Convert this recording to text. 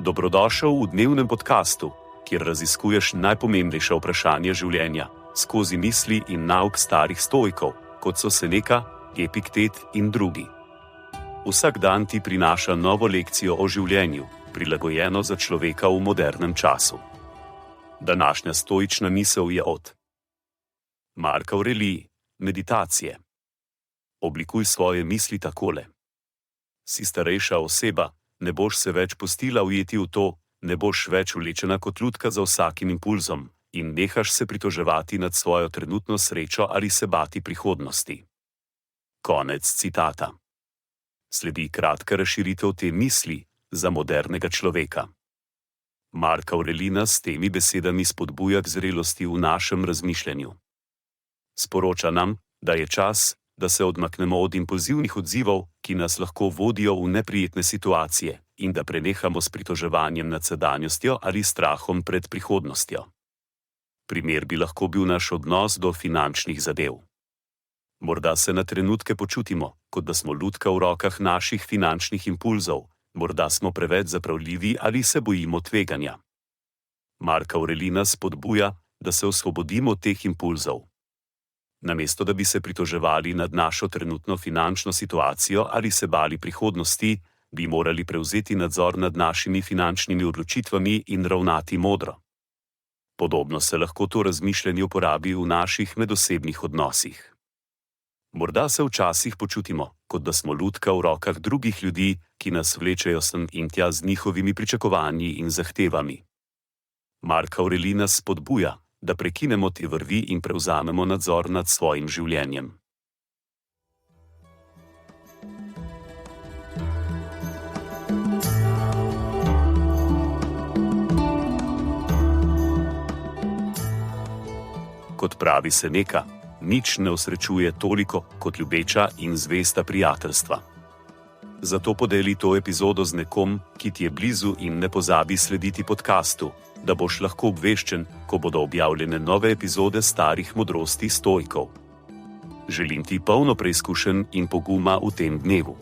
Dobrodošel v dnevnem podkastu, kjer raziskuješ najpomembnejša vprašanja življenja skozi misli in nauk starih stoikov, kot so Seneca, Epiktet in drugi. Vsak dan ti prinaša novo lekcijo o življenju, prilagojeno za človeka v modernem času. Današnja stoična misel je od Mark Aurelij, meditacije. Oblikuj svoje misli takole. Si starejša oseba, ne boš se več pustila ujeti v to, ne boš več vlečena kot lutka za vsakim impulzom in nehaš se pritoževati nad svojo trenutno srečo ali se bati prihodnosti. Konec citata. Sledi kratka razširitev te misli za modernega človeka. Mark Aurelij nas s temi besedami spodbuja k zrelosti v našem razmišljanju. Sporoča nam, da je čas, da se odmaknemo od impulzivnih odzivov, ki nas lahko vodijo v neprijetne situacije, in da prenehamo s pritoževanjem nad sedanjostjo ali strahom pred prihodnostjo. Primer bi lahko bil naš odnos do finančnih zadev. Morda se na trenutke počutimo, kot da smo lutka v rokah naših finančnih impulzov, morda smo preveč zapravljivi ali se bojimo tveganja. Mark Aurelij nas spodbuja, da se osvobodimo teh impulzov. Namesto da bi se pritoževali nad našo trenutno finančno situacijo ali se bali prihodnosti, bi morali prevzeti nadzor nad našimi finančnimi odločitvami in ravnati modro. Podobno se lahko to razmišljanje uporabi v naših medosebnih odnosih. Morda se včasih počutimo, kot da smo lutka v rokah drugih ljudi, ki nas vlečejo sem in tja z njihovimi pričakovanji in zahtevami. Mark Aurelij nas spodbuja, da prekinemo te vrvi in prevzamemo nadzor nad svojim življenjem. Kot pravi Seneca, nič ne osrečuje toliko kot ljubeča in zvesta prijateljstva. Zato podeli to epizodo z nekom, ki ti je blizu in ne pozabi slediti podkastu, da boš lahko obveščen, ko bodo objavljene nove epizode starih modrosti stoikov. Želim ti polno preizkušenj in poguma v tem dnevu.